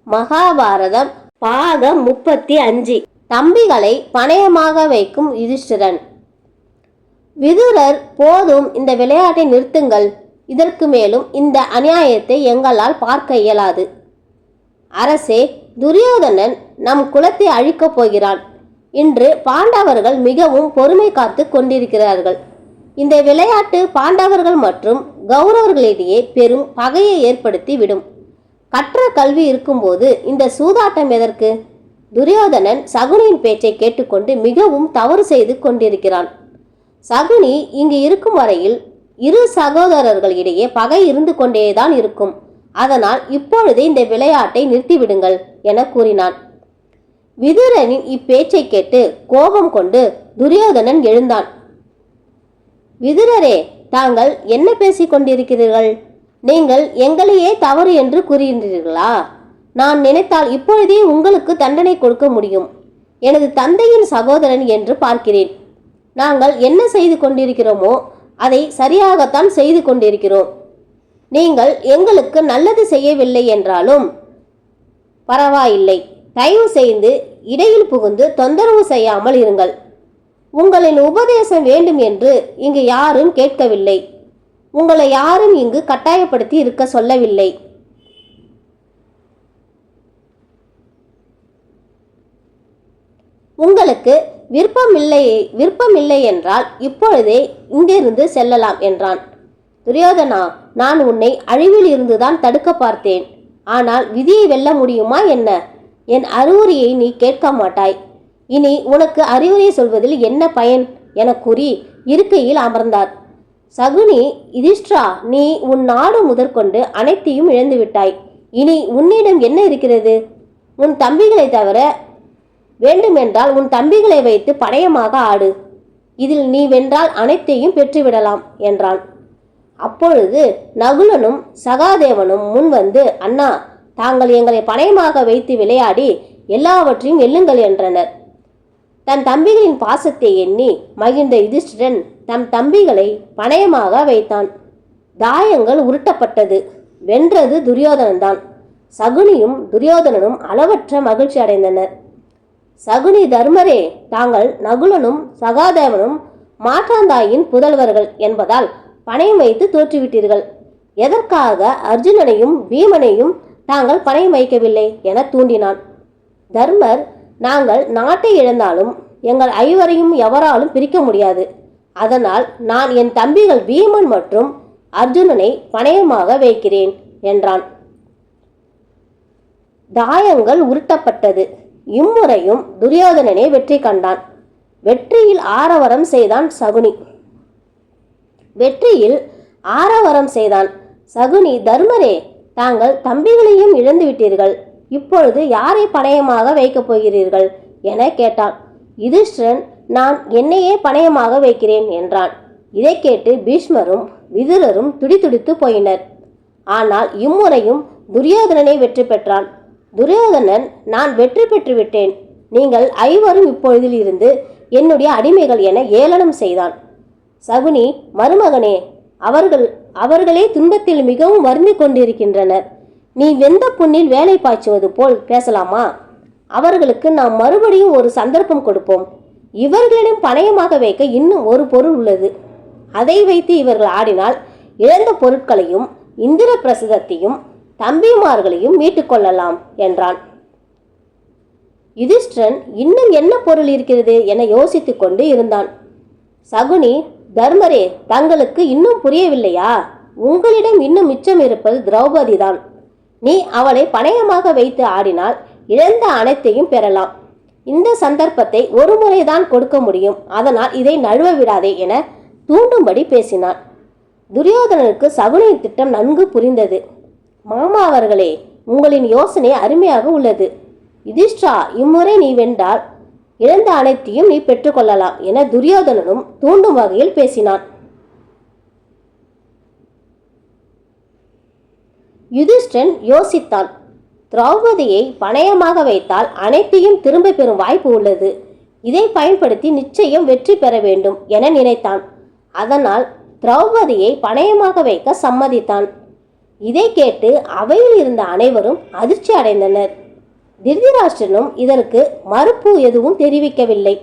மகாபாரதம் பாகம் 35. தம்பிகளை பணயமாக வைக்கும் யுதிஷ்டிரன். விதுரர், போதும், இந்த விளையாட்டை நிறுத்துங்கள். இதற்கு மேலும் இந்த அநியாயத்தை எங்களால் பார்க்க இயலாது. அரசே, துரியோதனன் நம் குலத்தை அழிக்கப் போகிறான். இன்று பாண்டவர்கள் மிகவும் பொறுமை காத்து கொண்டிருக்கிறார்கள். இந்த விளையாட்டு பாண்டவர்கள் மற்றும் கௌரவர்களிடையே பெரும் பகையை ஏற்படுத்தி விடும். கற்ற கல்வி இருக்கும்போது இந்த சூதாட்டம் எதற்கு? துரியோதனன் சகுனியின் பேச்சை கேட்டுக்கொண்டு மிகவும் தவறு செய்து கொண்டிருக்கிறான். சகுனி இங்கு இருக்கும் வரையில் இரு சகோதரர்களிடையே பகை இருந்து கொண்டேதான் இருக்கும். அதனால் இப்பொழுதே இந்த விளையாட்டை நிறுத்திவிடுங்கள் என கூறினான். விதுரனின் இப்பேச்சை கேட்டு கோபம் கொண்டு துரியோதனன் எழுந்தான். விதுரரே, தாங்கள் என்ன பேசிக் கொண்டிருக்கிறீர்கள்? நீங்கள் எங்களையே தவறு என்று கூறுகின்றீர்களா? நான் நினைத்தால் இப்பொழுதே உங்களுக்கு தண்டனை கொடுக்க முடியும். எனது தந்தையின் சகோதரன் என்று பார்க்கிறேன். நாங்கள் என்ன செய்து கொண்டிருக்கிறோமோ அதை சரியாகத்தான் செய்து கொண்டிருக்கிறோம். நீங்கள் எங்களுக்கு நல்லது செய்யவில்லை என்றாலும் பரவாயில்லை. தயவு செய்து இடையில் புகுந்து தொந்தரவு செய்யாமல் இருங்கள். உங்களின் உபதேசம் வேண்டும் என்று இங்கு யாரும் கேட்கவில்லை. உங்களை யாரும் இங்கு கட்டாயப்படுத்தி இருக்க சொல்லவில்லை. உங்களுக்கு விருப்பமில்லை என்றால் இப்பொழுதே இங்கிருந்து செல்லலாம் என்றான். துரியோதனா, நான் உன்னை அழிவில் இருந்துதான் தடுக்க பார்த்தேன். ஆனால் விதியை வெல்ல முடியுமா என்ன? என் அறிவுரையை நீ கேட்க மாட்டாய். இனி உனக்கு அறிவுரை சொல்வதில் என்ன பயன் என கூறி இருக்கையில் அமர்ந்தார். சகுனி, யுதிஷ்டிரா, நீ உன் நாடு முதற்கொண்டு அனைத்தையும் இழந்து விட்டாய். இனி உன்னிடம் என்ன இருக்கிறது? உன் தம்பிகளை தவிர வேண்டுமென்றால் உன் தம்பிகளை வைத்து பணயமாக ஆடு. இதில் நீ வென்றால் அனைத்தையும் பெற்றுவிடலாம் என்றான். அப்பொழுது நகுலனும் சகாதேவனும் முன் வந்து, அண்ணா, தாங்கள் எங்களை பணயமாக வைத்து விளையாடி எல்லாவற்றையும் வெல்லுங்கள் என்றனர். தன் தம்பிகளின் பாசத்தை எண்ணி மகிழ்ந்த யுதிஷ்டிரன் தம் தம்பிகளை பணயமாக வைத்தான். தாயங்கள் உருட்டப்பட்டது. வென்றது துரியோதனன்தான். சகுனியும் துரியோதனனும் அளவற்ற மகிழ்ச்சி அடைந்தனர். சகுனி, தர்மரே, தாங்கள் நகுலனும் சகாதேவனும் மாற்றாந்தாயின் புதல்வர்கள் என்பதால் பணயம் வைத்து தோற்றுவிட்டீர்கள். எதற்காக அர்ஜுனனையும் பீமனையும் தாங்கள் பணயம் வைக்கவில்லை என தூண்டினான். தர்மர், நாங்கள் நாட்டை இழந்தாலும் எங்கள் ஐவரையும் எவராலும் பிரிக்க முடியாது. அதனால் நான் என் தம்பிகள் பீமன் மற்றும் அர்ஜுனனை பணயமாக வைக்கிறேன் என்றான். தாயங்கள் உருட்டப்பட்டது. இம்முறையும் துரியோதனனே வெற்றி கண்டான். வெற்றியில் ஆரவாரம் செய்தான் சகுனி. தர்மரே, தாங்கள் தம்பிகளையும் இழந்து விட்டீர்கள். இப்பொழுது யாரை பணயமாக வைக்கப் போகிறீர்கள் என கேட்டான். யுதிஷ்டிரன், நான் என்னையே பணயமாக வைக்கிறேன் என்றான். இதை கேட்டு பீஷ்மரும் விதுரரும் துடிதுடித்து போயினர். ஆனால் இம்முறையும் துரியோதனனை வெற்றி பெற்றான். துரியோதனன், நான் வெற்றி பெற்று விட்டேன். நீங்கள் ஐவரும் இப்பொழுதில் இருந்து என்னுடைய அடிமைகள் என ஏளனம் செய்தான். சகுனி, மருமகனே, அவர்களே துன்பத்தில் மிகவும் வருந்திக் கொண்டிருக்கின்றனர். நீ வெந்த புண்ணில் வேலை பாய்ச்சுவது போல் பேசலாமா? அவர்களுக்கு நாம் மறுபடியும் ஒரு சந்தர்ப்பம் கொடுப்போம். இவர்களிடம் பணயமாக வைக்க இன்னும் ஒரு பொருள் உள்ளது. அதை வைத்து இவர்கள் ஆடினால் இழந்த பொருட்களையும் இந்திர பிரசிதத்தையும் தம்பிமார்களையும் மீட்டுக்கொள்ளலாம் என்றான். யுதிஷ்டிரன், இன்னும் என்ன பொருள் இருக்கிறது என யோசித்துக் கொண்டு இருந்தான். சகுனி, தர்மரே, தங்களுக்கு இன்னும் புரியவில்லையா? உங்களிடம் இன்னும் மிச்சம் இருப்பது திரௌபதி தான். நீ அவளை பணயமாக வைத்து ஆடினால் இழந்த அனைத்தையும் பெறலாம். இந்த சந்தர்ப்பத்தை ஒரு முறைதான் கொடுக்க முடியும். அதனால் இதை நழுவ விடாதே என தூண்டும்படி பேசினான். துரியோதனனுக்கு சகுனியின் திட்டம் நன்கு புரிந்தது. மாமா அவர்களே, உங்களின் யோசனை அருமையாக உள்ளது. யுதிஷ்டிரா, இம்முறை நீ வென்றால் இழந்த அனைத்தையும் நீ பெற்றுக்கொள்ளலாம் என துரியோதனனும் தூண்டும் வகையில் பேசினான். யுதிஷ்டிரன் யோசித்தான். திரௌபதியை பணயமாக வைத்தால் அனைத்தையும் திரும்ப பெறும் வாய்ப்பு உள்ளது. இதை பயன்படுத்தி நிச்சயம் வெற்றி பெற வேண்டும் என நினைத்தான். அதனால் திரௌபதியை பணயமாக வைக்க சம்மதித்தான். இதை கேட்டு அவையில் இருந்த அனைவரும் அதிர்ச்சி அடைந்தனர். திருதராஷ்டிரனும் இதற்கு மறுப்பு எதுவும் தெரிவிக்கவில்லை.